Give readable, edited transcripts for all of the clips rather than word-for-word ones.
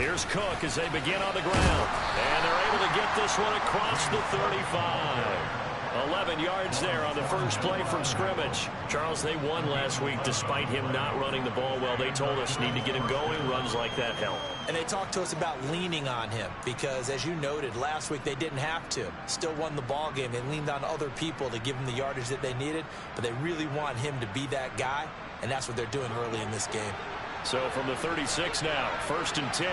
Here's Cook as they begin on the ground. And they're able to get this one across the 35. 11 yards there on the first play from scrimmage. Charles, they won last week despite him not running the ball well. They told us need to get him going. Runs like that help. And they talked to us about leaning on him because, as you noted, last week they didn't have to. Still won the ball game. They leaned on other people to give them the yardage that they needed, but they really want him to be that guy, and that's what they're doing early in this game. So from the 36 now, 1st and 10.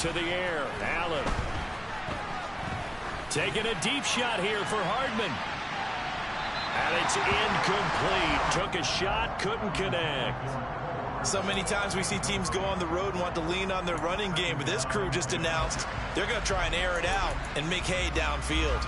To the air, Allen. Taking a deep shot here for Hardman. And it's incomplete. Took a shot, couldn't connect. So many times we see teams go on the road and want to lean on their running game, but this crew just announced they're going to try and air it out and make hay downfield.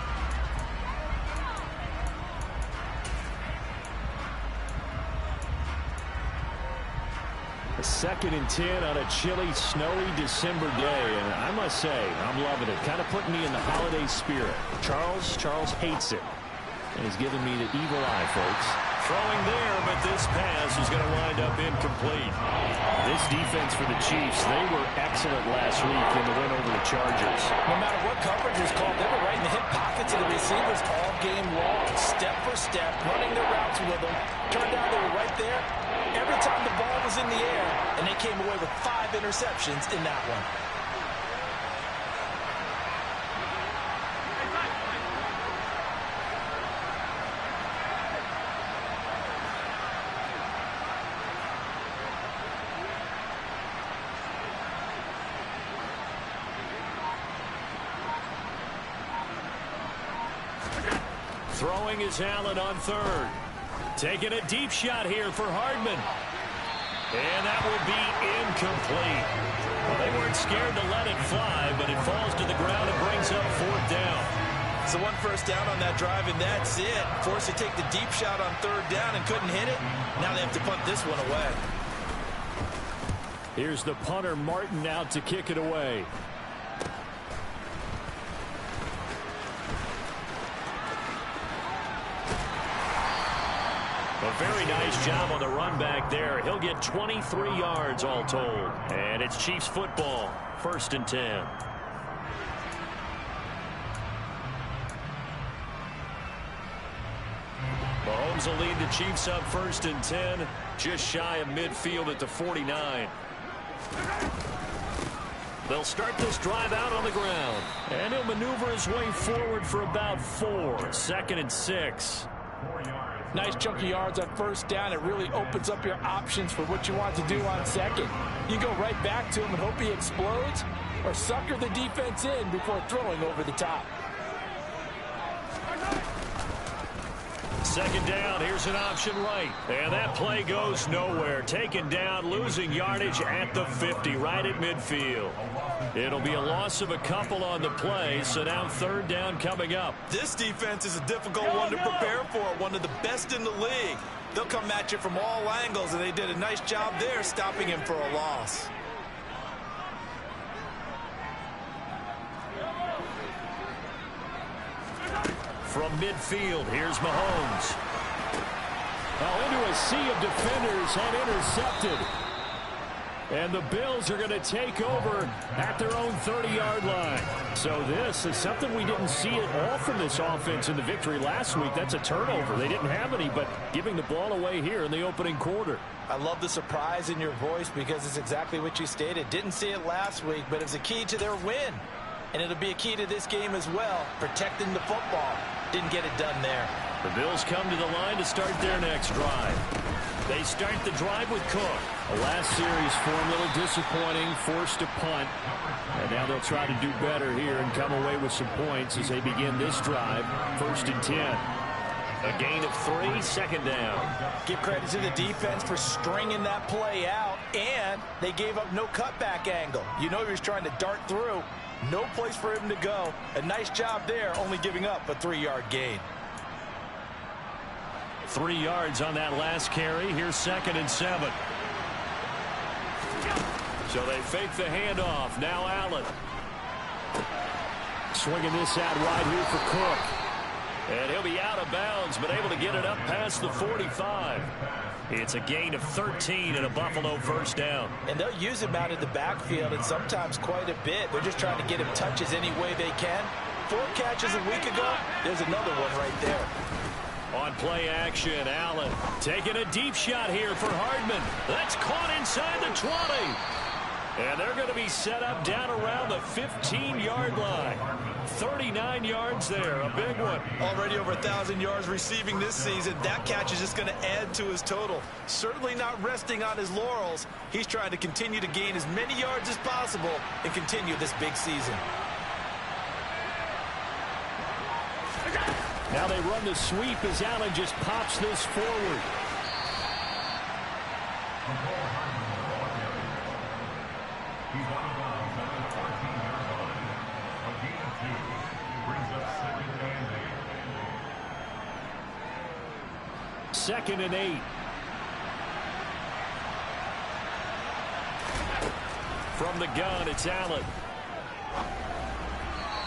A 2nd and 10 on a chilly, snowy December day, and I must say, I'm loving it. Kind of putting me in the holiday spirit. Charles hates it, and he's giving me the evil eye, folks. Throwing there, but this pass is going to wind up incomplete. This defense for the Chiefs, they were excellent last week in the win over the Chargers. No matter what coverage was called, they were right in the hip pockets of the receivers all game long, step for step, running their routes with them. Turned out they were right there every time the ball was in the air, and they came away with 5 interceptions in that one. Throwing is Allen on 3rd. Taking a deep shot here for Hardman. And that will be incomplete. Well, they weren't scared to let it fly, but it falls to the ground and brings up 4th down. So 1 first down on that drive, and that's it. Forced to take the deep shot on 3rd down and couldn't hit it. Now they have to punt this one away. Here's the punter, Martin, out to kick it away. A very nice job on the run back there. He'll get 23 yards all told. And it's Chiefs football, 1st and 10. Mahomes will lead the Chiefs up 1st and 10, just shy of midfield at the 49. They'll start this drive out on the ground. And he'll maneuver his way forward for about 4. 2nd and 6. Nice chunk of yards on 1st down. It really opens up your options for what you want to do on 2nd. You go right back to him and hope he explodes, or sucker the defense in before throwing over the top. 2nd down, here's an option right. And that play goes nowhere. Taken down, losing yardage at the 50, right at midfield. It'll be a loss of a couple on the play, so now 3rd down coming up. This defense is a difficult one to prepare for, one of the best in the league. They'll come at you from all angles, and they did a nice job there stopping him for a loss. From midfield, here's Mahomes. Now into a sea of defenders and intercepted. And the Bills are going to take over at their own 30-yard line. So this is something we didn't see at all from this offense in the victory last week. That's a turnover. They didn't have any, but giving the ball away here in the opening quarter. I love the surprise in your voice because it's exactly what you stated. Didn't see it last week, but it's a key to their win. And it'll be a key to this game as well, protecting the football. Didn't get it done there. The Bills come to the line to start their next drive. They start the drive with Cook. The last series for him, a little disappointing, forced to punt. And now they'll try to do better here and come away with some points as they begin this drive. 1st and 10. A gain of 3, 2nd down. Give credit to the defense for stringing that play out, and they gave up no cutback angle. You know he was trying to dart through. No place for him to go. A nice job there, only giving up a 3-yard gain. 3 yards on that last carry. Here's 2nd and 7. So they fake the handoff. Now Allen. Swinging this out wide here for Cook. And he'll be out of bounds, but able to get it up past the 45. It's a gain of 13 and a Buffalo first down. And they'll use him out in the backfield, and sometimes quite a bit. They're just trying to get him touches any way they can. 4 catches a week ago, there's another one right there. On play action, Allen taking a deep shot here for Hardman. That's caught inside the 20. And they're going to be set up down around the 15-yard line. 39 yards there, a big one. Already over 1,000 yards receiving this season. That catch is just going to add to his total. Certainly not resting on his laurels. He's trying to continue to gain as many yards as possible and continue this big season. Now they run the sweep as Allen just pops this forward. Second and 8. From the gun, it's Allen.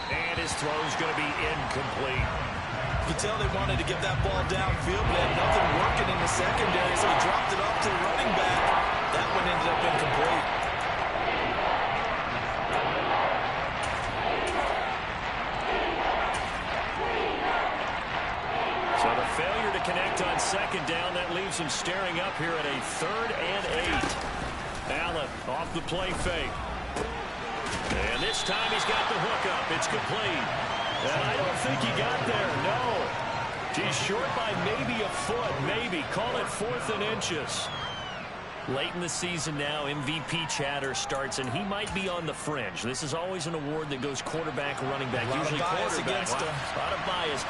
And his throw's going to be incomplete. You can tell they wanted to get that ball downfield, but had nothing working in the secondary, so he dropped it off to the running back. That one ended up incomplete. So the failure to connect on second down, that leaves him staring up here at a 3rd and 8. Allen off the play fake. And this time he's got the hookup. It's complete. And I don't think he got there, no. He's short by maybe a foot, maybe. Call it 4th and inches. Late in the season now, MVP chatter starts, and he might be on the fringe. This is always an award that goes quarterback, running back, usually quarterback. Against him. A lot of bias.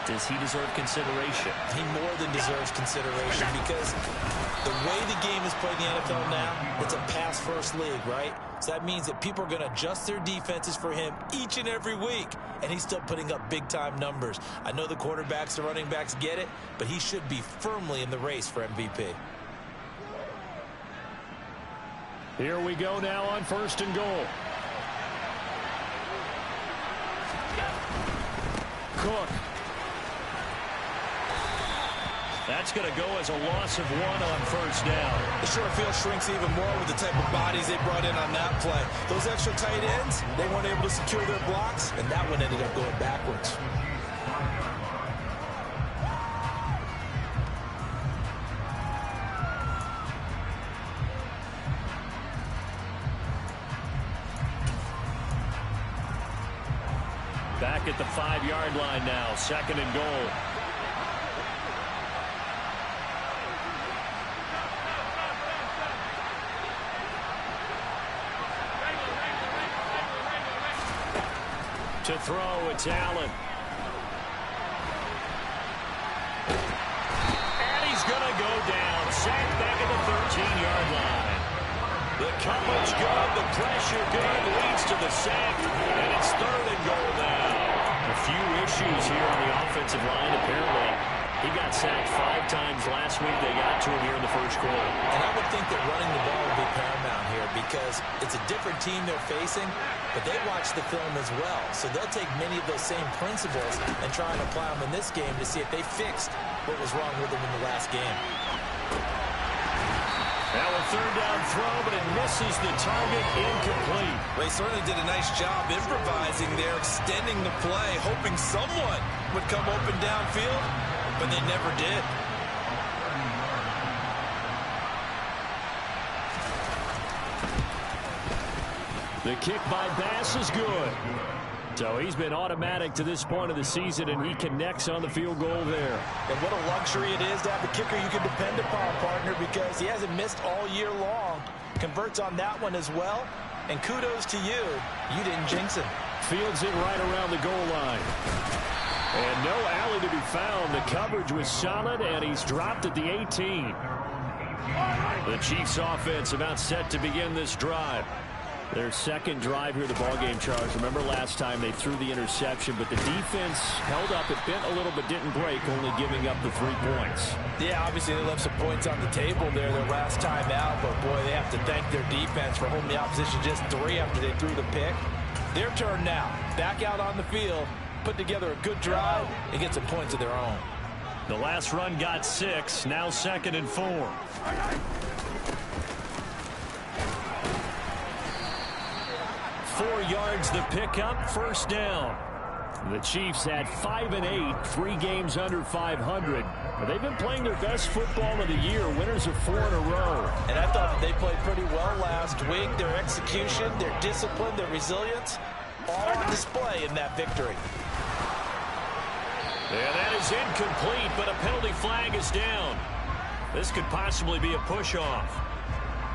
Does he deserve consideration? He more than deserves consideration because the way the game is played in the NFL now, it's a pass-first league, right? So that means that people are going to adjust their defenses for him each and every week, and he's still putting up big-time numbers. I know the quarterbacks, the running backs get it, but he should be firmly in the race for MVP. Here we go now on 1st and goal. Cook. That's going to go as a loss of 1 on 1st down. The short field shrinks even more with the type of bodies they brought in on that play. Those extra tight ends, they weren't able to secure their blocks, And that one ended up going backwards. Back at the 5-yard line now, 2nd and goal. To throw, it's Allen. And he's going to go down. Sacked back at the 13-yard line. The coverage good, the pressure good, leads to the sack, and it's 3rd and goal now. A few issues here on the offensive line, apparently. He got sacked 5 times last week. They got to him here in the 1st quarter. And I would think that running the ball would be paramount here because it's a different team they're facing, but they watch the film as well. So they'll take many of those same principles and try and apply them in this game to see if they fixed what was wrong with them in the last game. Now a 3rd down throw, but it misses the target, incomplete. They certainly did a nice job improvising there, extending the play, hoping someone would come open downfield, but they never did. The kick by Bass is good. So he's been automatic to this point of the season, and he connects on the field goal there. And what a luxury it is to have a kicker you can depend upon, partner, because he hasn't missed all year long. Converts on that one as well. And kudos to you. You didn't jinx him. Fields it right around the goal line. And no alley to be found. The coverage was solid, and he's dropped at the 18. The Chiefs offense about set to begin this drive. Their 2nd drive here, the ballgame, Charles. Remember last time they threw the interception, but the defense held up. It bent a little but didn't break, only giving up the 3 points. Yeah, obviously they left some points on the table there their last time out, but boy, they have to thank their defense for holding the opposition just 3 after they threw the pick. Their turn now. Back out on the field. put together a good drive and get some points of their own. The last run got 6, now 2nd and 4. Four yards the pickup, 1st down. The Chiefs had 5 and 8, 3 games under 500. But they've been playing their best football of the year, winners of 4 in a row. And I thought that they played pretty well last week. Their execution, their discipline, their resilience, all on display in that victory. And that is incomplete, but a penalty flag is down. This could possibly be a push-off.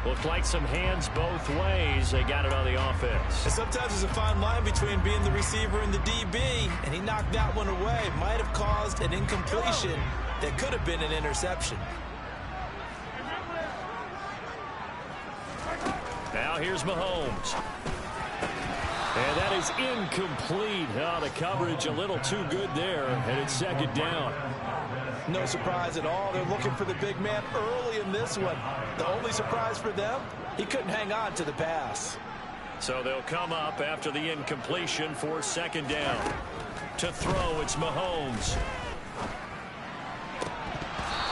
Looked like some hands both ways. They got it on the offense. And sometimes there's a fine line between being the receiver and the DB, and he knocked that one away. Might have caused an incompletion that could have been an interception. Now here's Mahomes. And that is incomplete. Oh, the coverage a little too good there, and it's 2nd down. No surprise at all. They're looking for the big man early in this one. The only surprise for them, he couldn't hang on to the pass. So they'll come up after the incompletion for 2nd down. To throw, it's Mahomes.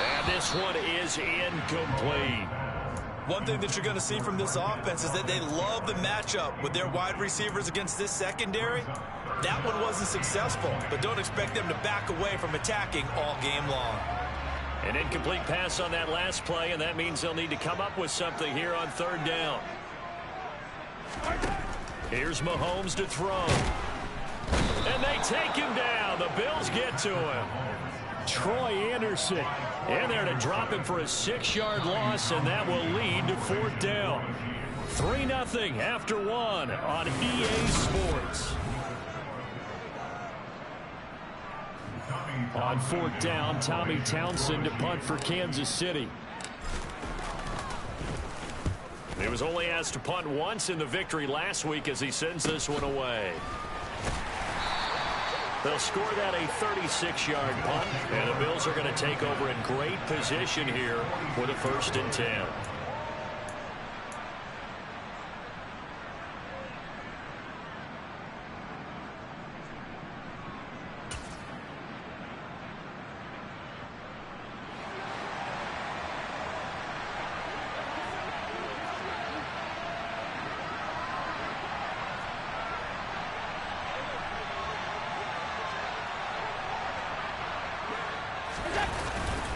And this one is incomplete. One thing that you're going to see from this offense is that they love the matchup with their wide receivers against this secondary. That one wasn't successful, but don't expect them to back away from attacking all game long. An incomplete pass on that last play, and that means they'll need to come up with something here on 3rd down. Here's Mahomes to throw. And they take him down. The Bills get to him. Troy Anderson in there to drop him for a 6-yard loss, and that will lead to 4th down. 3-0 after 1 on EA Sports. On 4th down, Tommy Townsend to punt for Kansas City. He was only asked to punt once in the victory last week as he sends this one away. They'll score that a 36-yard punt, and the Bills are going to take over in great position here with a 1st and 10.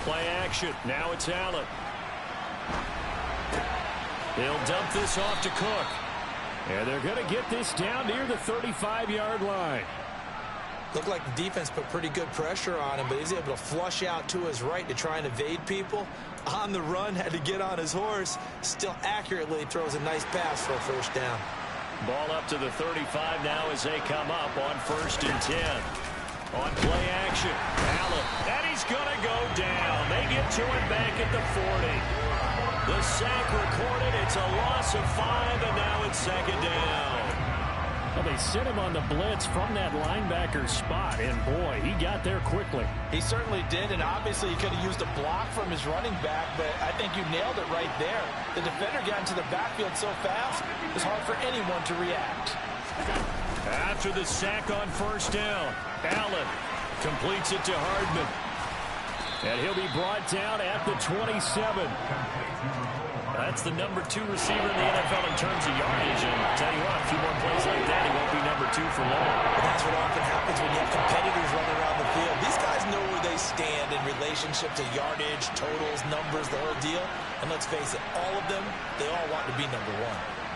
Play action. Now it's Allen. They'll dump this off to Cook. And they're going to get this down near the 35-yard line. Looked like the defense put pretty good pressure on him, but he's able to flush out to his right to try and evade people. On the run, had to get on his horse. Still accurately throws a nice pass for a 1st down. Ball up to the 35 now as they come up on 1st and 10. On play action, Allen, and he's going to go down. They get to him back at the 40. The sack recorded. It's a loss of 5, and now it's 2nd down. Well, they sent him on the blitz from that linebacker spot, and boy, he got there quickly. He certainly did, and obviously he could have used a block from his running back, but I think you nailed it right there. The defender got into the backfield so fast, it's hard for anyone to react. After the sack on 1st down, Allen completes it to Hardman. And he'll be brought down at the 27. That's the number 2 receiver in the NFL in terms of yardage. And tell you what, a few more plays like that, he won't be number 2 for long. But that's what often happens when you have competitors running around the field. These guys know where they stand in relationship to yardage, totals, numbers, the whole deal. And let's face it, all of them, they all want to be number 1.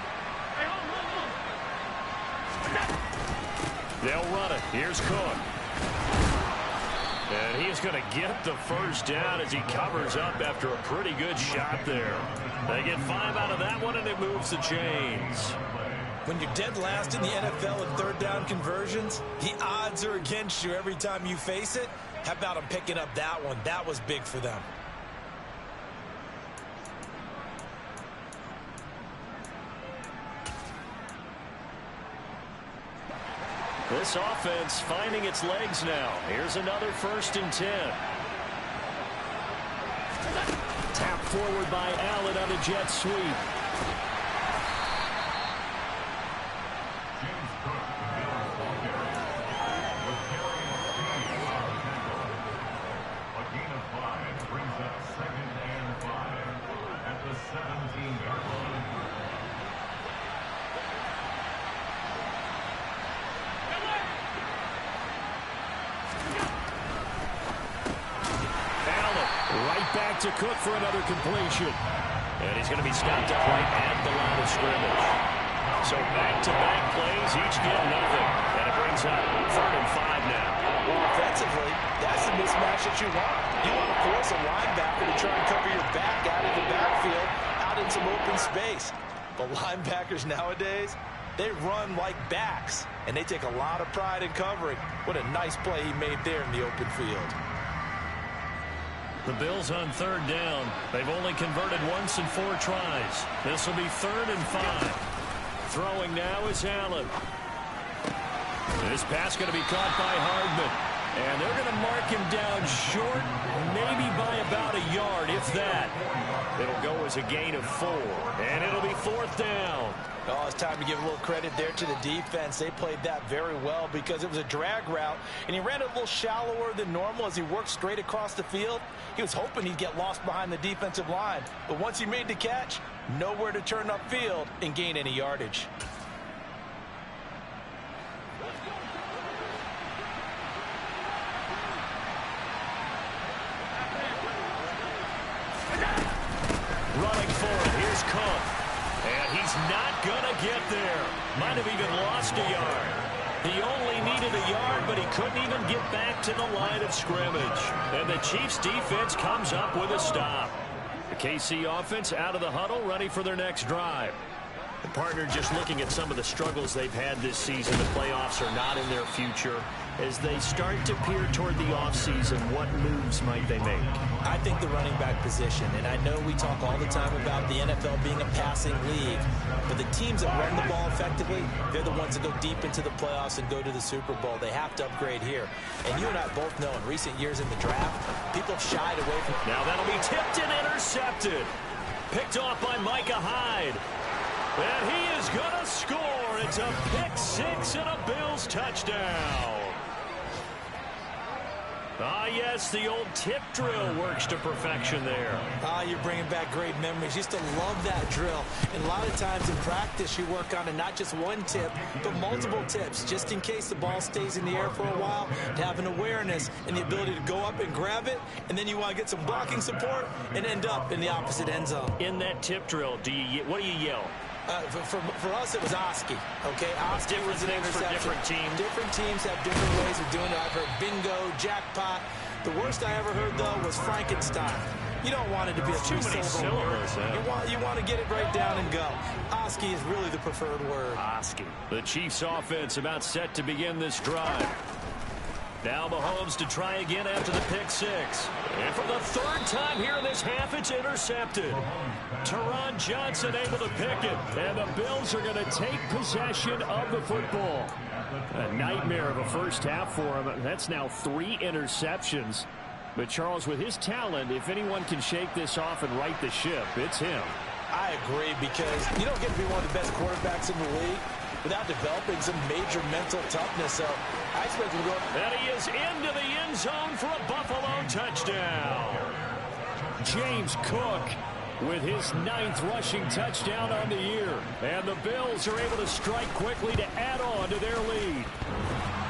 They'll run it. Here's Cook. And he's going to get the 1st down as he covers up after a pretty good shot there. They get 5 out of that one, and it moves the chains. When you're dead last in the NFL in 3rd down conversions, the odds are against you every time you face it. How about them picking up that one? That was big for them. This offense finding its legs now. Here's another 1st and 10. Tap forward by Allen on a jet sweep. Right back to Cook for another completion. And he's going to be stopped up right at the line of scrimmage. So back-to-back plays, each get nothing. And it brings up 3rd and 5 now. Well, offensively, that's the mismatch that you want. You want to force a linebacker to try and cover your back out of the backfield, out in some open space. But linebackers nowadays, they run like backs, and they take a lot of pride in covering. What a nice play he made there in the open field. The Bills on 3rd down. They've only converted once in 4 tries. This will be 3rd and 5. Throwing now is Allen. This pass going to be caught by Hardman. And they're going to mark him down short, maybe by about a yard, if that. It'll go as a gain of 4. And it'll be 4th down. Oh, it's time to give a little credit there to the defense. They played that very well because it was a drag route, and he ran it a little shallower than normal as he worked straight across the field. He was hoping he'd get lost behind the defensive line, but once he made the catch, nowhere to turn upfield and gain any yardage. Running for it, here's Cook. And he's not going to get there. Might have even lost a yard. He only needed a yard, but he couldn't even get back to the line of scrimmage. And the Chiefs defense comes up with a stop. The KC offense out of the huddle, ready for their next drive. The partner just looking at some of the struggles they've had this season. The playoffs are not in their future. As they start to peer toward the offseason, what moves might they make? I think the running back position, and I know we talk all the time about the NFL being a passing league, but the teams that run the ball effectively, they're the ones that go deep into the playoffs and go to the Super Bowl. They have to upgrade here. And you and I both know in recent years in the draft, people have shied away from... Now that'll be tipped and intercepted. Picked off by Micah Hyde. And he is going to score. It's a pick 6 and a Bills touchdown. Ah, yes, the old tip drill works to perfection there. Ah, you're bringing back great memories. Used to love that drill. And a lot of times in practice, you work on it, not just one tip, but multiple tips, just in case the ball stays in the air for a while, to have an awareness and the ability to go up and grab it, and then you want to get some blocking support and end up in the opposite end zone. In that tip drill, what do you yell? For us, it was Oski. Okay, Oski was an interception. For different teams. Different teams have different ways of doing it. I've heard bingo, jackpot. The worst I ever heard, though, was Frankenstein. You don't want it to be a two-syllable word. You want to get it right down and go. Oski is really the preferred word. Oski. The Chiefs offense about set to begin this drive. Now Mahomes to try again after the pick 6. And for the 3rd time here in this half, it's intercepted. Teron Johnson able to pick it. And the Bills are going to take possession of the football. A nightmare of a first half for him. That's now 3 interceptions. But Charles, with his talent, if anyone can shake this off and right the ship, it's him. I agree, because you don't get to be one of the best quarterbacks in the league without developing some major mental toughness. So I expect him to go. And he is into the end zone for a Buffalo touchdown. James Cook with his 9th rushing touchdown on the year. And the Bills are able to strike quickly to add on to their lead.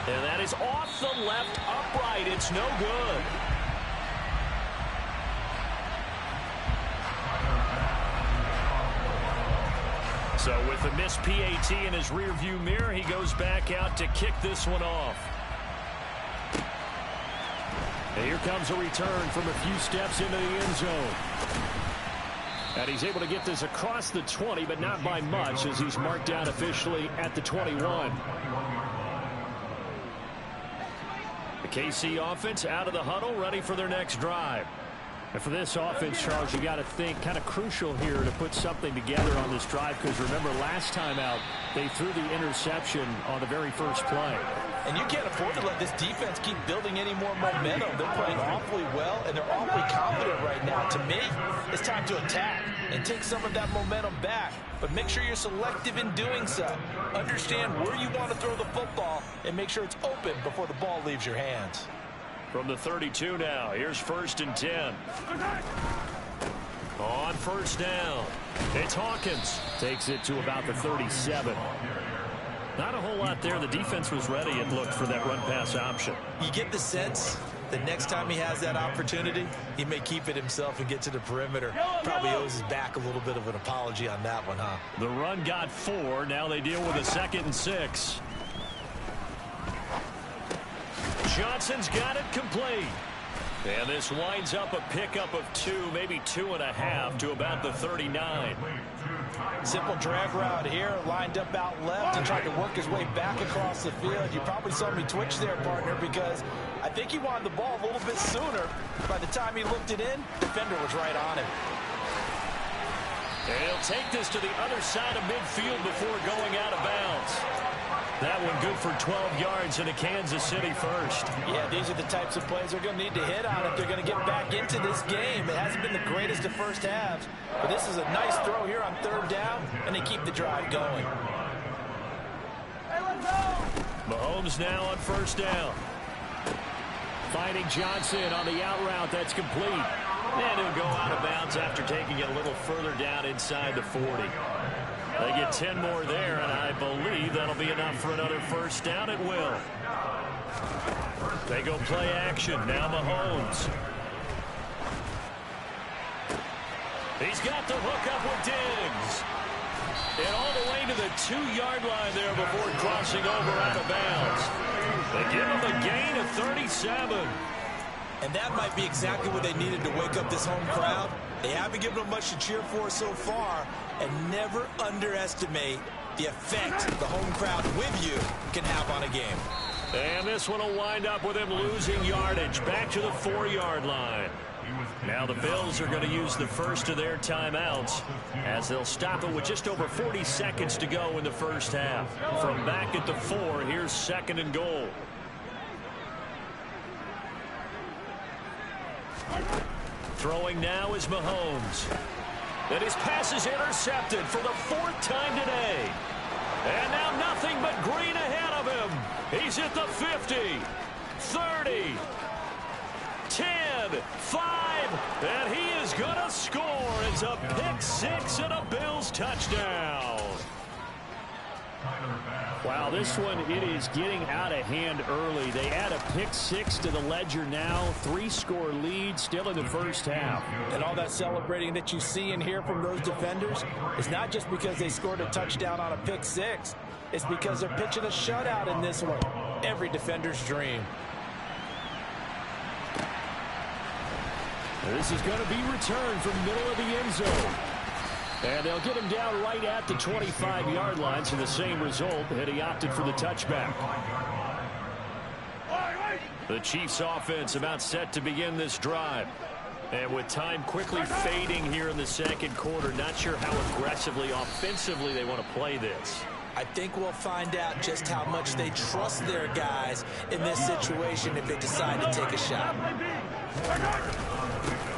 And that is off the left upright. It's no good. So with the missed PAT in his rearview mirror, he goes back out to kick this one off. And here comes a return from a few steps into the end zone. And he's able to get this across the 20, but not by much, as he's marked down officially at the 21. The KC offense out of the huddle, ready for their next drive. And for this offense, Charles, you got to think kind of crucial here to put something together on this drive, because remember last time out, they threw the interception on the very first play. And you can't afford to let this defense keep building any more momentum. They're playing awfully well, and they're awfully confident right now. To me, it's time to attack and take some of that momentum back. But make sure you're selective in doing so. Understand where you want to throw the football, and make sure it's open before the ball leaves your hands. From the 32 now, here's 1st and 10. On first down. It's Hawkins. Takes it to about the 37. Not a whole lot there. The defense was ready, it looked, for that run-pass option. You get the sense that next time he has that opportunity, he may keep it himself and get to the perimeter. Probably owes his back a little bit of an apology on that one, huh? The run got 4. Now they deal with a 2nd and 6. Johnson's got it complete. And this winds up a pickup of 2, maybe 2.5 to about the 39. Simple drag route here, lined up out left and tried to work his way back across the field. You probably saw me twitch there, partner, because I think he wanted the ball a little bit sooner. By the time he looked it in, defender was right on him. And he'll take this to the other side of midfield before going out of bounds. That one good for 12 yards in a Kansas City first. Yeah, these are the types of plays they're going to need to hit on if they're going to get back into this game. It hasn't been the greatest of first halves, but this is a nice throw here on 3rd down, and they keep the drive going. Mahomes now on 1st down. Finding Johnson on the out route. That's complete. And he'll go out of bounds after taking it a little further down inside the 40. They get 10 more there, and I believe that'll be enough for another first down. It will. They go play action. Now Mahomes. He's got the hook up with Diggs. And all the way to the 2-yard line there before crossing over out of bounds. They give him a gain of 37. And that might be exactly what they needed to wake up this home crowd. They haven't given them much to cheer for so far, and never underestimate the effect the home crowd with you can have on a game. And this one will wind up with him losing yardage back to the 4-yard line. Now the Bills are going to use the first of their timeouts as they'll stop it with just over 40 seconds to go in the first half. From back at the 4, here's 2nd and goal. Throwing now is Mahomes. And his pass is intercepted for the 4th time today. And now nothing but green ahead of him. He's at the 50, 30, 10, 5, and he is going to score. It's a pick-6 and a Bills touchdown. Wow, this one, it is getting out of hand early. They add a pick-6 to the ledger now. 3-score lead still in the first half. And all that celebrating that you see and hear from those defenders is not just because they scored a touchdown on a pick-6. It's because they're pitching a shutout in this one. Every defender's dream. This is going to be returned from the middle of the end zone. And they'll get him down right at the 25-yard line, so the same result, and he opted for the touchback. The Chiefs offense about set to begin this drive. And with time quickly fading here in the 2nd quarter, not sure how aggressively, offensively they want to play this. I think we'll find out just how much they trust their guys in this situation if they decide to take a shot.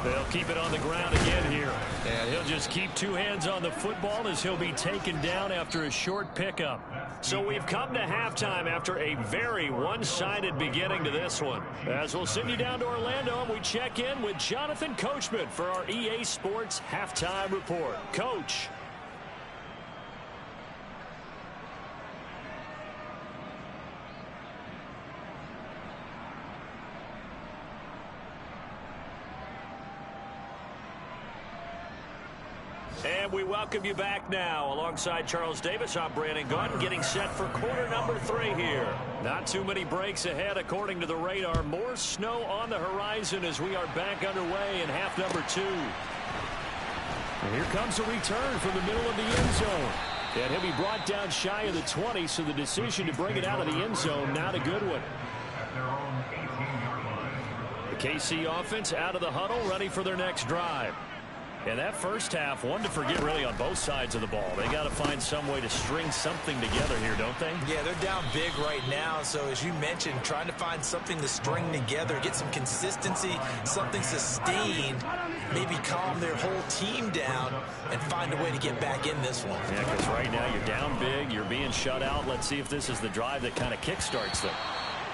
They'll keep it on the ground again here. And he'll just keep 2 hands on the football as he'll be taken down after a short pickup. So we've come to halftime after a very one-sided beginning to this one. As we'll send you down to Orlando, and we check in with Jonathan Coachman for our EA Sports Halftime Report. Coach. And we welcome you back now. Alongside Charles Davis, I'm Brandon Gaunt, getting set for quarter number 3 here. Not too many breaks ahead according to the radar. More snow on the horizon as we are back underway in half number 2. And here comes a return from the middle of the end zone. And he'll be brought down shy of the 20, so the decision to bring it out of the end zone, not a good one. The KC offense out of the huddle, ready for their next drive. And that first half, one to forget really on both sides of the ball. They got to find some way to string something together here, don't they? Yeah, they're down big right now. So as you mentioned, trying to find something to string together, get some consistency, something sustained, maybe calm their whole team down and find a way to get back in this one. Yeah, because right now you're down big, you're being shut out. Let's see if this is the drive that kind of kickstarts them.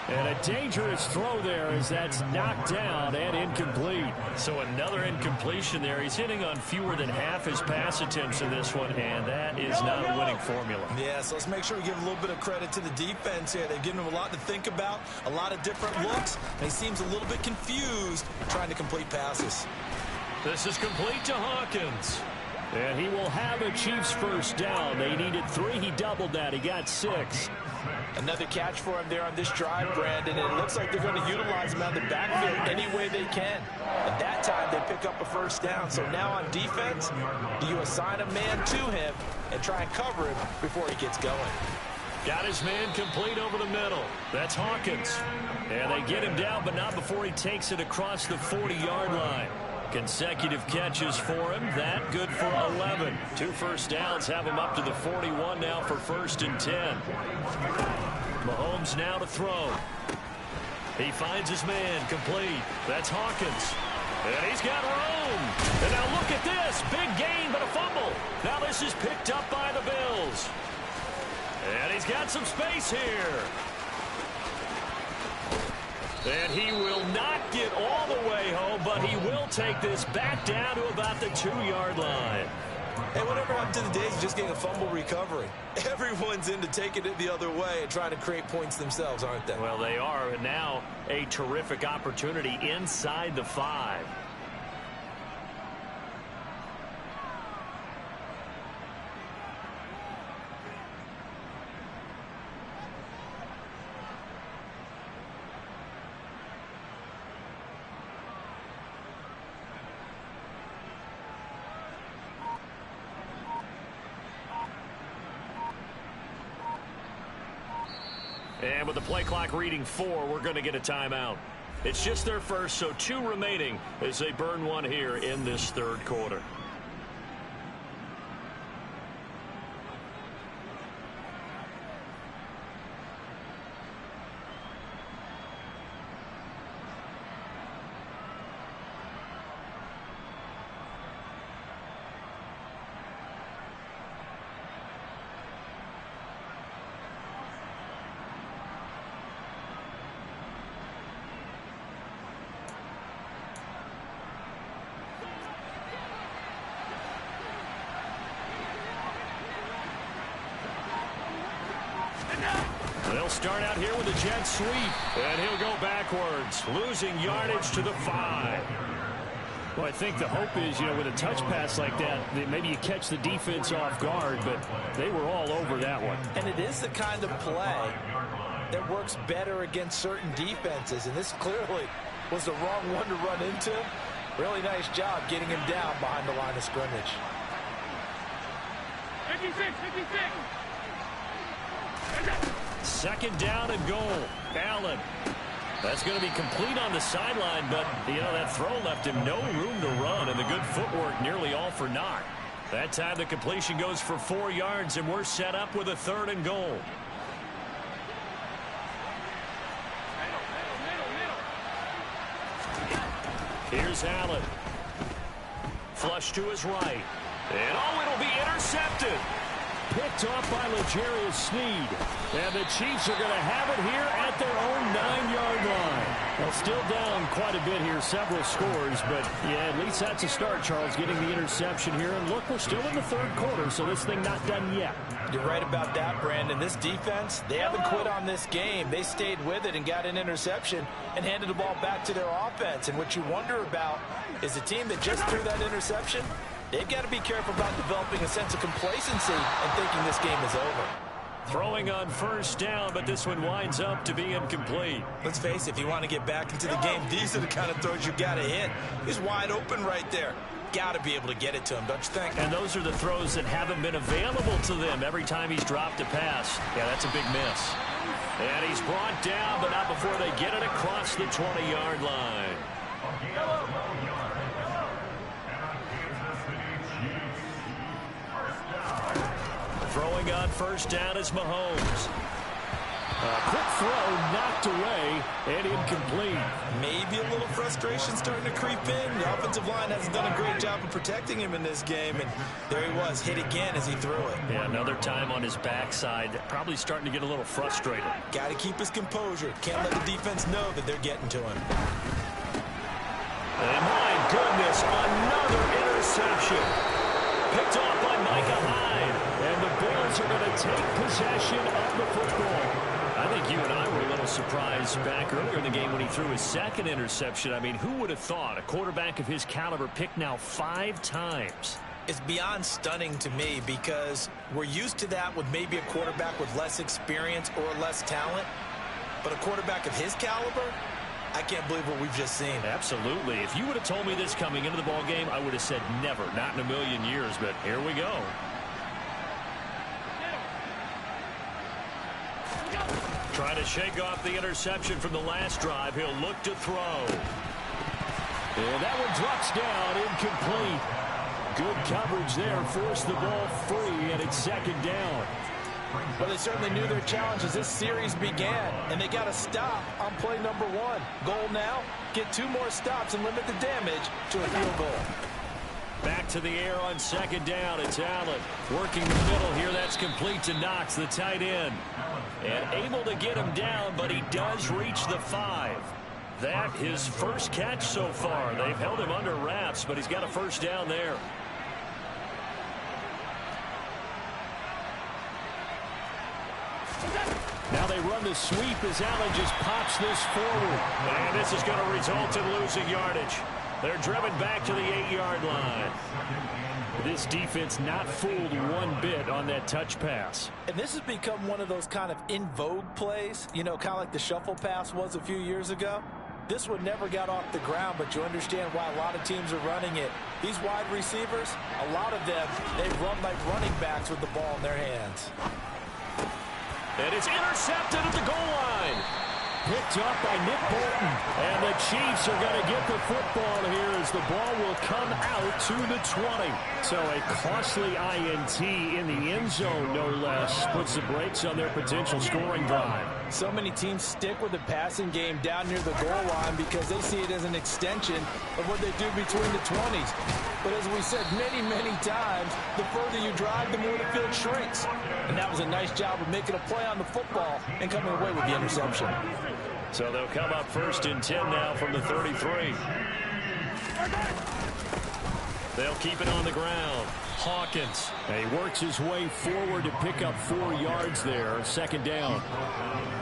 And a dangerous throw there as that's knocked down and incomplete. So another incompletion there. He's hitting on fewer than half his pass attempts in this one, and that is not a winning formula. Yeah, so let's make sure we give a little bit of credit to the defense here. They've given him a lot to think about, a lot of different looks, and he seems a little bit confused trying to complete passes. This is complete to Hawkins. And he will have a Chiefs first down. They needed 3. He doubled that. He got 6. Another catch for him there on this drive, Brandon, and it looks like they're going to utilize him out of the backfield any way they can. At that time, they pick up a first down. So now on defense, do you assign a man to him and try and cover him before he gets going? Got his man complete over the middle. That's Hawkins. And they get him down, but not before he takes it across the 40-yard line. Consecutive catches for him. That good for 11. 2 first downs have him up to the 41 now for 1st and 10. Mahomes now to throw. He finds his man complete. That's Hawkins. And he's got room. And now look at this. Big gain, but a fumble. Now this is picked up by the Bills. And he's got some space here. And he will not get all the way home, but he will take this back down to about the 2-yard line. Hey, whatever happened to the days of just getting a fumble recovery? Everyone's into taking it the other way and trying to create points themselves, aren't they? Well, they are, and now a terrific opportunity inside the 5. And with the play clock reading 4, we're going to get a timeout. It's just their first, so 2 remaining as they burn one here in this 3rd quarter. They'll start out here with a jet sweep, and he'll go backwards, losing yardage to the 5. Well, I think the hope is, with a touch pass like that maybe you catch the defense off guard, but they were all over that one. And it is the kind of play that works better against certain defenses, and this clearly was the wrong one to run into. Really nice job getting him down behind the line of scrimmage. 56. 2nd down and goal. Allen. That's going to be complete on the sideline, but, that throw left him no room to run, and the good footwork nearly all for naught. That time the completion goes for 4 yards, and we're set up with a 3rd and goal. Here's Allen. Flush to his right. And, it'll be intercepted. Picked off by L'Jarius Sneed. And the Chiefs are going to have it here at their own 9-yard line. Well, still down quite a bit here, several scores, but yeah, at least that's a start, Charles, getting the interception here. And look, we're still in the 3rd quarter, so this thing not done yet. You're right about that, Brandon. This defense, they haven't quit on this game. They stayed with it and got an interception and handed the ball back to their offense. And what you wonder about is the team that just threw that interception, they've got to be careful about developing a sense of complacency and thinking this game is over. Throwing on 1st down, but this one winds up to be incomplete. Let's face it, if you want to get back into the game, these are the kind of throws you got to hit. He's wide open right there. Got to be able to get it to him, don't you think? And those are the throws that haven't been available to them every time he's dropped a pass. Yeah, that's a big miss. And he's brought down, but not before they get it across the 20-yard line. Throwing on 1st down is Mahomes. Quick throw knocked away and incomplete. Maybe a little frustration starting to creep in. The offensive line hasn't done a great job of protecting him in this game, and there he was, hit again as he threw it. Yeah, another time on his backside, probably starting to get a little frustrated. Got to keep his composure. Can't let the defense know that they're getting to him. And my goodness, another interception. Picked off by Micah Hyde. And the Bills are going to take possession of the football. I think you and I were a little surprised back earlier in the game when he threw his second interception. I mean, who would have thought a quarterback of his caliber picked now 5 times? It's beyond stunning to me because we're used to that with maybe a quarterback with less experience or less talent. But a quarterback of his caliber, I can't believe what we've just seen. Absolutely. If you would have told me this coming into the ball game, I would have said never, not in a million years. But here we go. Trying to shake off the interception from the last drive. He'll look to throw. And that one drops down, incomplete. Good coverage there, forced the ball free, and it's second down. Well, they certainly knew their challenge as this series began, and they got to stop on play number 1. Goal now, get 2 more stops and limit the damage to a field goal. Back to the air on second down. It's Allen working the middle here. That's complete to Knox, the tight end. And able to get him down, but he does reach the 5. That his first catch so far. They've held him under wraps, but he's got a first down there. Now they run the sweep as Allen just pops this forward. And this is going to result in losing yardage. They're driven back to the 8-yard line. This defense not fooled one bit on that touch pass. And this has become one of those kind of in vogue plays, you know, kind of like the shuffle pass was a few years ago. This one never got off the ground, but you understand why a lot of teams are running it. These wide receivers, a lot of them, they run like running backs with the ball in their hands. And it's intercepted at the goal line. Picked up by Nick Bolton. And the Chiefs are going to get the football here as the ball will come out to the 20. So a costly INT in the end zone, no less, puts the brakes on their potential scoring drive. So many teams stick with the passing game down near the goal line because they see it as an extension of what they do between the 20s. But as we said many, many times, the further you drive, the more the field shrinks. And that was a nice job of making a play on the football and coming away with the interception. So they'll come up 1st and 10 now from the 33. They'll keep it on the ground. Hawkins. He works his way forward to pick up 4 yards there. 2nd down.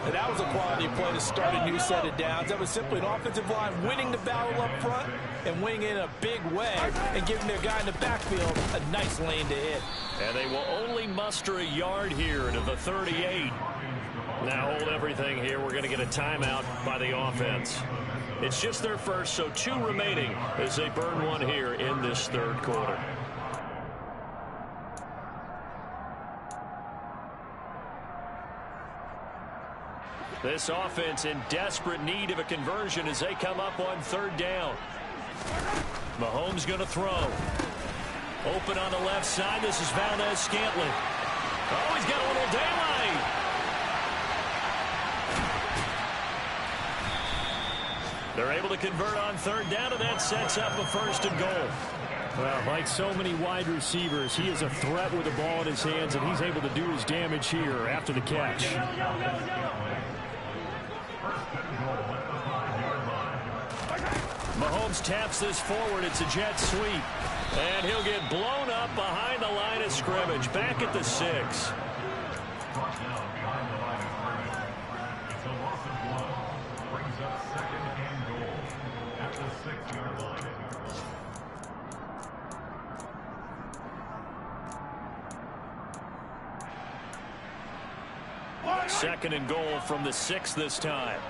And that was a quality play to start a new set of downs. That was simply an offensive line winning the battle up front and winning in a big way and giving their guy in the backfield a nice lane to hit. And they will only muster a yard here to the 38. Now hold everything here. We're going to get a timeout by the offense. It's just their first, so 2 remaining as they burn 1 here in this 3rd quarter. This offense in desperate need of a conversion as they come up on 3rd down. Mahomes going to throw. Open on the left side. This is Valdez-Scantling. Oh, he's got a little daylight. They're able to convert on 3rd down, and that sets up a 1st and goal. Well, like so many wide receivers, he is a threat with the ball in his hands, and he's able to do his damage here after the catch. Mahomes taps this forward. It's a jet sweep. And he'll get blown up behind the line of scrimmage. Back at the 6. Second and goal from the 6 this time.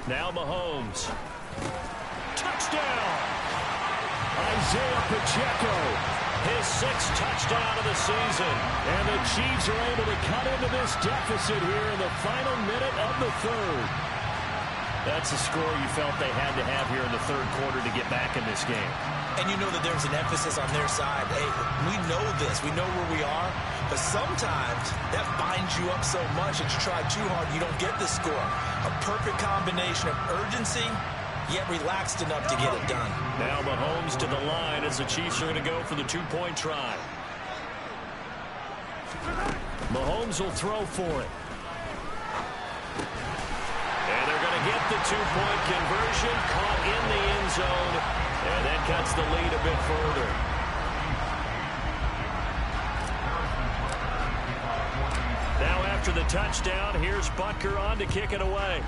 Now Mahomes. Touchdown! Isaiah Pacheco. His 6th touchdown of the season. And the Chiefs are able to cut into this deficit here in the final minute of the 3rd. That's a score you felt they had to have here in the third quarter to get back in this game. And you know that there's an emphasis on their side. Hey, we know this. We know where we are. But sometimes that binds you up so much that you try too hard, you don't get the score. A perfect combination of urgency, yet relaxed enough to get it done. Now Mahomes to the line as the Chiefs are going to go for the two-point try. Mahomes will throw for it. And they're going to get the two-point conversion, caught in the end zone, and that cuts the lead a bit further. Now after the touchdown, here's Butker on to kick it away.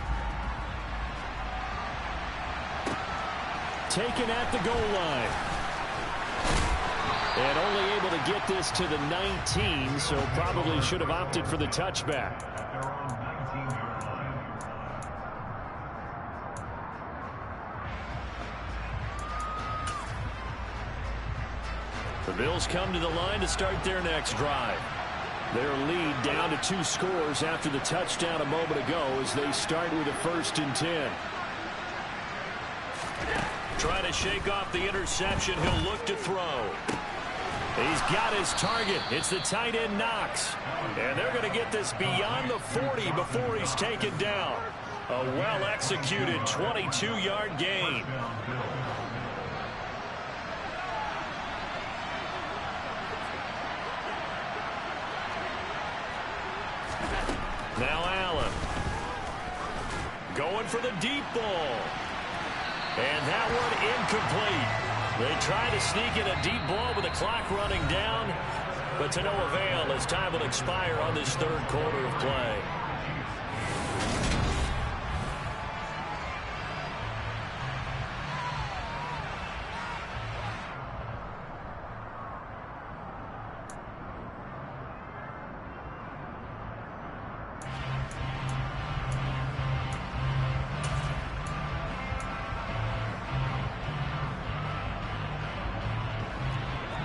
Taken at the goal line. And only able to get this to the 19, so probably should have opted for the touchback. The Bills come to the line to start their next drive. Their lead down to 2 scores after the touchdown a moment ago as they start with a 1st and 10. Trying to shake off the interception. He'll look to throw. He's got his target. It's the tight end Knox. And they're going to get this beyond the 40 before he's taken down. A well-executed 22-yard gain. Now Allen. Going for the deep ball. And that one incomplete. They try to sneak in a deep ball with the clock running down, but to no avail as time will expire on this third quarter of play.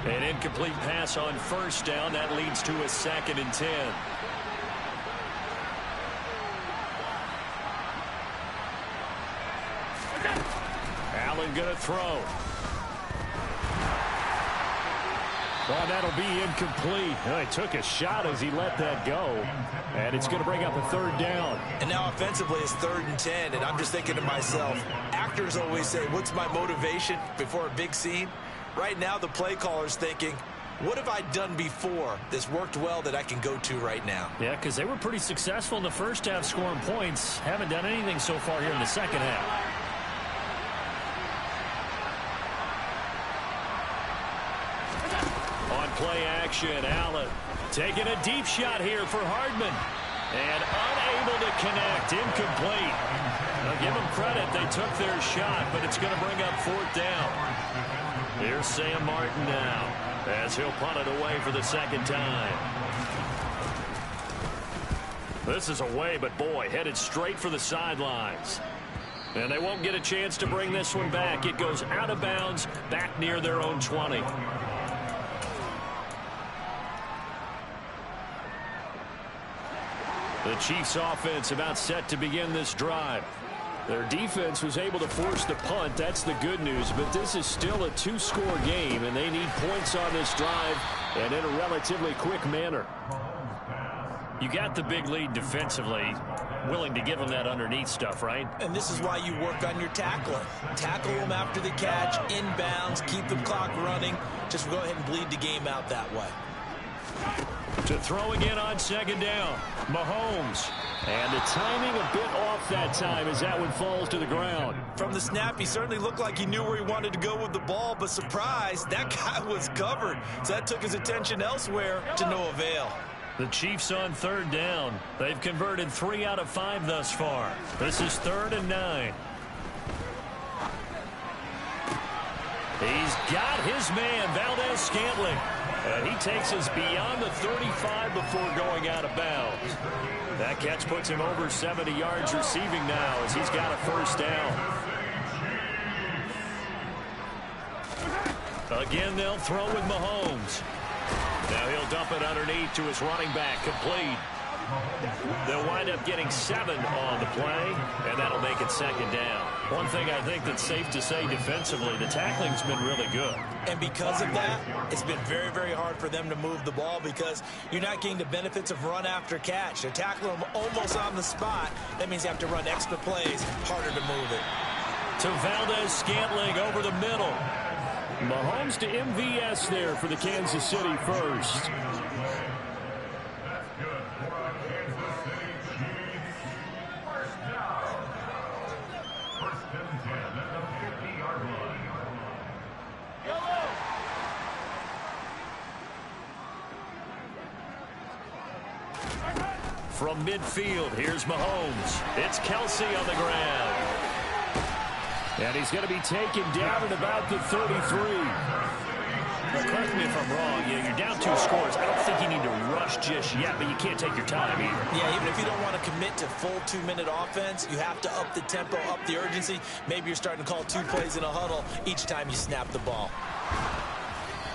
An incomplete pass on 1st down. That leads to a 2nd and 10. Allen going to throw. Well, that'll be incomplete. He took a shot as he let that go. And it's going to bring up a 3rd down. And now offensively it's 3rd and 10. And I'm just thinking to myself, actors always say, what's my motivation before a big scene? Right now, the play caller's thinking, what have I done before that's worked well that I can go to right now? Yeah, because they were pretty successful in the first half scoring points. Haven't done anything so far here in the second half. On play action, Allen taking a deep shot here for Hardman. And unable to connect, incomplete. I'll give them credit, they took their shot, but it's going to bring up 4th down. Here's Sam Martin now as he'll punt it away for the 2nd time. This is away, but boy, headed straight for the sidelines. And they won't get a chance to bring this one back. It goes out of bounds back near their own 20. The Chiefs offense about set to begin this drive. Their defense was able to force the punt. That's the good news. But this is still a 2-score game, and they need points on this drive and in a relatively quick manner. You got the big lead defensively. Willing to give them that underneath stuff, right? And this is why you work on your tackling. Tackle them after the catch, inbounds, keep the clock running. Just go ahead and bleed the game out that way. To throw again on 2nd down. Mahomes. And the timing a bit off that time as that one falls to the ground. From the snap, he certainly looked like he knew where he wanted to go with the ball, but surprise, that guy was covered. So that took his attention elsewhere to no avail. The Chiefs on 3rd down. They've converted 3 out of 5 thus far. This is 3rd and 9. He's got his man, Valdez-Scantling. And he takes us beyond the 35 before going out of bounds. That catch puts him over 70 yards receiving now as he's got a 1st down. Again, they'll throw with Mahomes. Now he'll dump it underneath to his running back, complete. They'll wind up getting 7 on the play, and that'll make it second down. One thing I think that's safe to say defensively, the tackling's been really good. And because of that, it's been very, very hard for them to move the ball because you're not getting the benefits of run after catch. They're tackling them almost on the spot. That means you have to run extra plays, harder to move it. To Valdez-Scantling over the middle. Mahomes to MVS there for the Kansas City first. From midfield, here's Mahomes. It's Kelsey on the ground. And he's going to be taken down at about the 33. Now, correct me if I'm wrong. You're down 2 scores. I don't think you need to rush just yet, but you can't take your time either. Yeah, even if you don't want to commit to full 2-minute offense, you have to up the tempo, up the urgency. Maybe you're starting to call 2 plays in a huddle each time you snap the ball.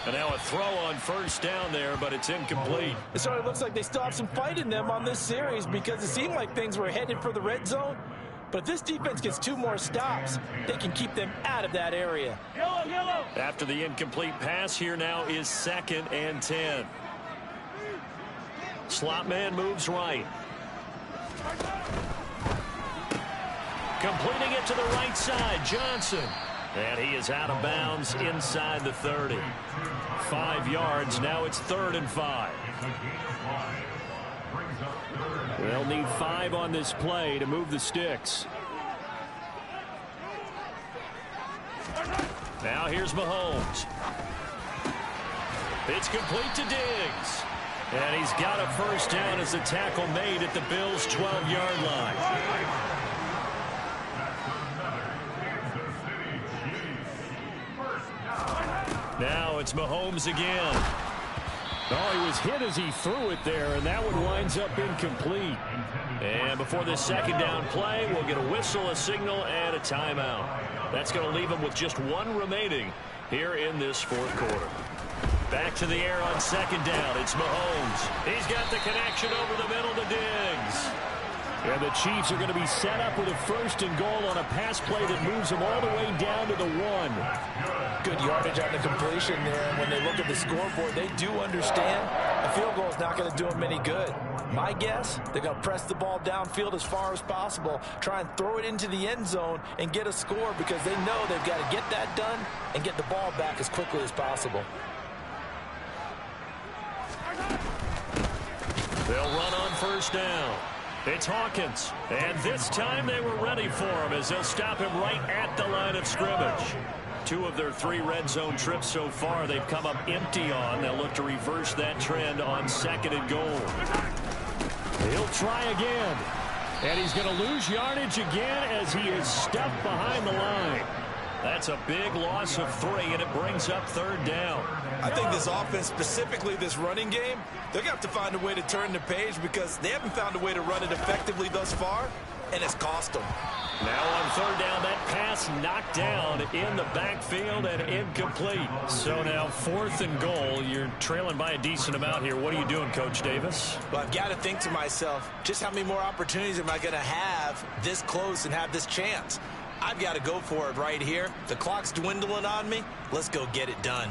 And now a throw on first down there, but it's incomplete. It sort of looks like they still have some fight in them on this series because it seemed like things were headed for the red zone. But if this defense gets 2 more stops, they can keep them out of that area. After the incomplete pass, here now is 2nd and 10. Slot man moves right. Completing it to the right side, Johnson. And he is out of bounds inside the 30. 5 yards. Now it's 3rd and 5. They'll need 5 on this play to move the sticks. Now here's Mahomes. It's complete to Diggs. And he's got a first down as the tackle made at the Bills' 12-yard line. Now it's Mahomes again. Oh, he was hit as he threw it there, and that one winds up incomplete. And before this second down play, we'll get a whistle, a signal, and a timeout. That's going to leave him with just 1 remaining here in this 4th quarter. Back to the air on second down. It's Mahomes. He's got the connection over the middle to Diggs. And the Chiefs are going to be set up with a 1st and goal on a pass play that moves them all the way down to the 1. Good yardage on the completion there. And when they look at the scoreboard, they do understand a field goal is not going to do them any good. My guess, they're going to press the ball downfield as far as possible, try and throw it into the end zone and get a score because they know they've got to get that done and get the ball back as quickly as possible. They'll run on first down. It's Hawkins, and this time they were ready for him as they'll stop him right at the line of scrimmage. 2 of their 3 red zone trips so far they've come up empty on. They'll look to reverse that trend on 2nd and goal. He'll try again, and he's going to lose yardage again as he is stuffed behind the line. That's a big loss of 3, and it brings up 3rd down. I think this offense, specifically this running game, they're going to have to find a way to turn the page because they haven't found a way to run it effectively thus far, and it's cost them. Now on 3rd down, that pass knocked down in the backfield and incomplete. So now 4th and goal. You're trailing by a decent amount here. What are you doing, Coach Davis? Well, I've got to think to myself, just how many more opportunities am I going to have this close and have this chance? I've got to go for it right here. The clock's dwindling on me. Let's go get it done.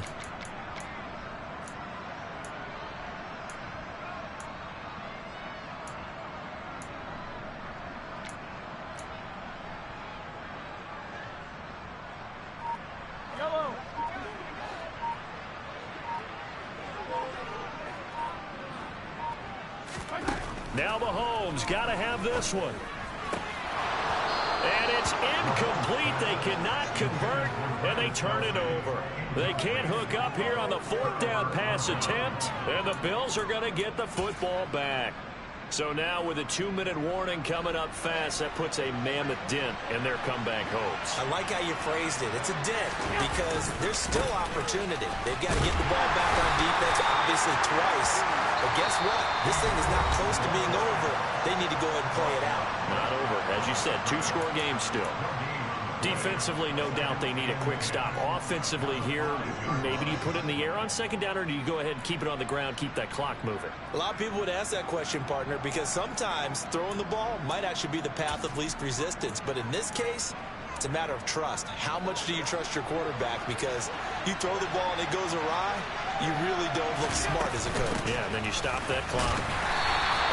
Now Mahomes got to have this one. And it's incomplete. They cannot convert, and they turn it over. They can't hook up here on the 4th down pass attempt, and the Bills are going to get the football back. So now with a 2-minute warning coming up fast, that puts a mammoth dent in their comeback hopes. I like how you phrased it. It's a dent because there's still opportunity. They've got to get the ball back on defense, obviously twice. But guess what? This thing is not close to being over. They need to go ahead and play it out. Not over. As you said, 2-score game still. Defensively, no doubt they need a quick stop. Offensively here, maybe do you put it in the air on second down, or do you go ahead and keep it on the ground, keep that clock moving? A lot of people would ask that question, partner, because sometimes throwing the ball might actually be the path of least resistance. But in this case, it's a matter of trust. How much do you trust your quarterback? Because you throw the ball and it goes awry, you really don't look smart as a coach. Yeah, and then you stop that clock.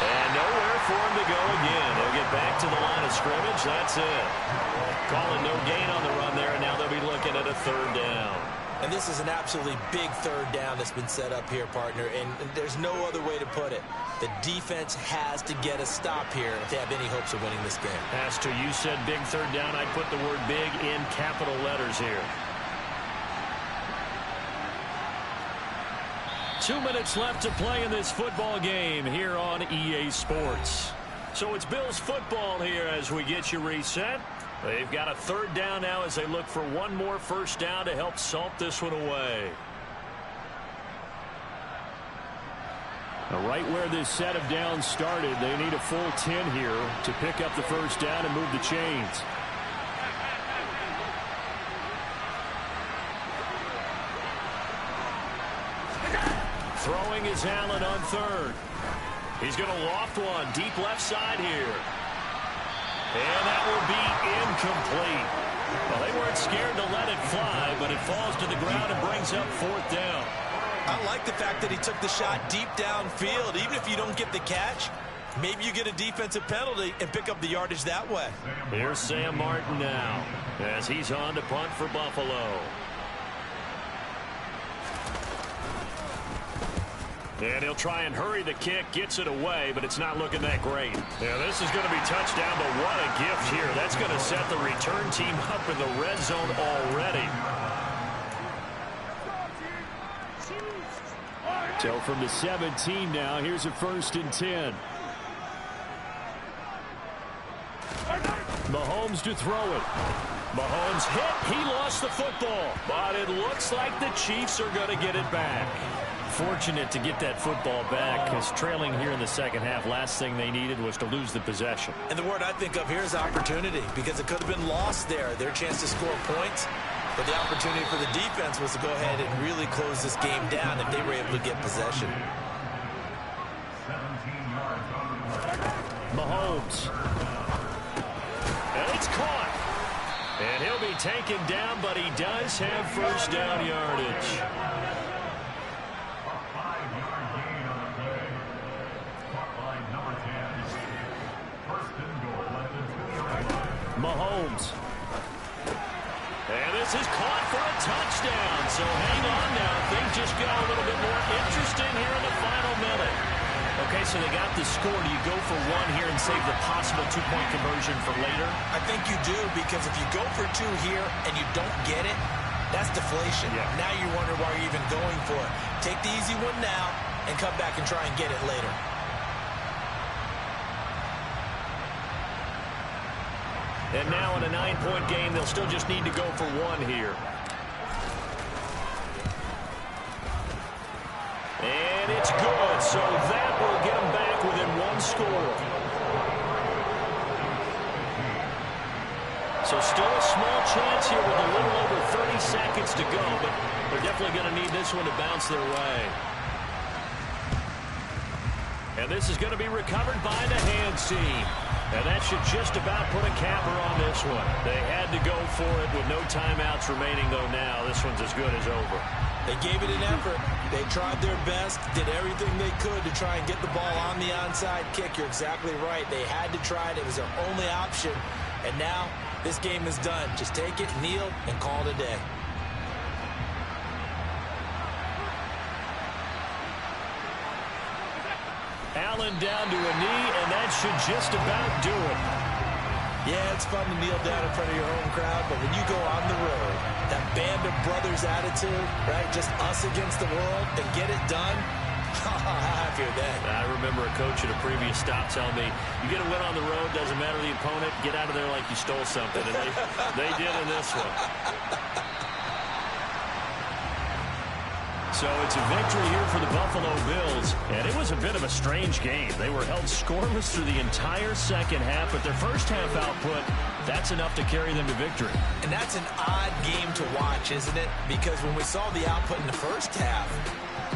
And nowhere for him to go again. They'll get back to the line of scrimmage. That's it. Calling no gain on the run there, and now they'll be looking at a third down. And this is an absolutely big third down that's been set up here, partner, and there's no other way to put it. The defense has to get a stop here if they have any hopes of winning this game. Has to. You said big third down. I'd put the word big in capital letters here. 2 minutes left to play in this football game here on EA Sports. So it's Bills football here as we get you reset. They've got a third down now as they look for one more first down to help salt this one away. Right where this set of downs started, they need a full 10 here to pick up the first down and move the chains. Throwing is Allen on third. He's going to loft one deep left side here. And that will be incomplete. Well, they weren't scared to let it fly, but it falls to the ground and brings up fourth down. I like the fact that he took the shot deep downfield. Even if you don't get the catch, maybe you get a defensive penalty and pick up the yardage that way. Here's Sam Martin now as he's on to punt for Buffalo. And he'll try and hurry the kick, gets it away, but it's not looking that great. Yeah, this is going to be touchdown, but what a gift here. That's going to set the return team up in the red zone already. So from the 17 now, here's a 1st and 10. Mahomes to throw it. Mahomes hit. He lost the football, but it looks like the Chiefs are going to get it back. Fortunate to get that football back, because trailing here in the second half, last thing they needed was to lose the possession. And the word I think of here is opportunity, because it could have been lost there. Their chance to score points, but the opportunity for the defense was to go ahead and really close this game down if they were able to get possession. Mahomes. And it's caught. And he'll be taken down, but he does have first down yardage. Mahomes. And this is caught for a touchdown. So hang on now. Things just got a little bit more interesting here in the final minute. Okay, so they got the score. Do you go for one here and save the possible two-point conversion for later? I think you do, because if you go for two here and you don't get it, that's deflation. Yeah. Now you wonder why you're even going for it. Take the easy one now and come back and try and get it later. And now in a 9-point game, they'll still just need to go for one here. And it's good, so that will get them back within one score. So still a small chance here with a little over 30 seconds to go, but they're definitely going to need this one to bounce their way. And this is going to be recovered by the hands team. And that should just about put a capper on this one. They had to go for it with no timeouts remaining, though now. This one's as good as over. They gave it an effort. They tried their best, did everything they could to try and get the ball on the onside kick. You're exactly right. They had to try it. It was their only option. And now this game is done. Just take it, kneel, and call it a day. Allen down to a knee, and that should just about do it. Yeah, it's fun to kneel down in front of your home crowd, but when you go on the road, that band of brothers attitude, right, just us against the world, and get it done, how happy are they? I remember a coach at a previous stop telling me, you get a win on the road, doesn't matter the opponent, get out of there like you stole something, and they did in this one. So it's a victory here for the Buffalo Bills, and it was a bit of a strange game. They were held scoreless through the entire second half, but their first half output, that's enough to carry them to victory. And that's an odd game to watch, isn't it? Because when we saw the output in the first half,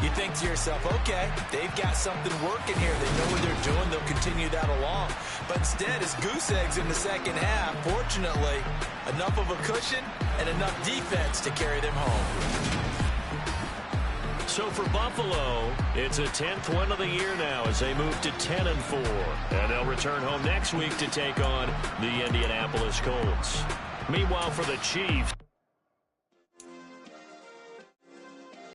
you think to yourself, okay, they've got something working here. They know what they're doing. They'll continue that along. But instead, it's goose eggs in the second half. Fortunately, enough of a cushion and enough defense to carry them home. So for Buffalo, it's a 10th win of the year now as they move to 10-4. And they'll return home next week to take on the Indianapolis Colts. Meanwhile, for the Chiefs,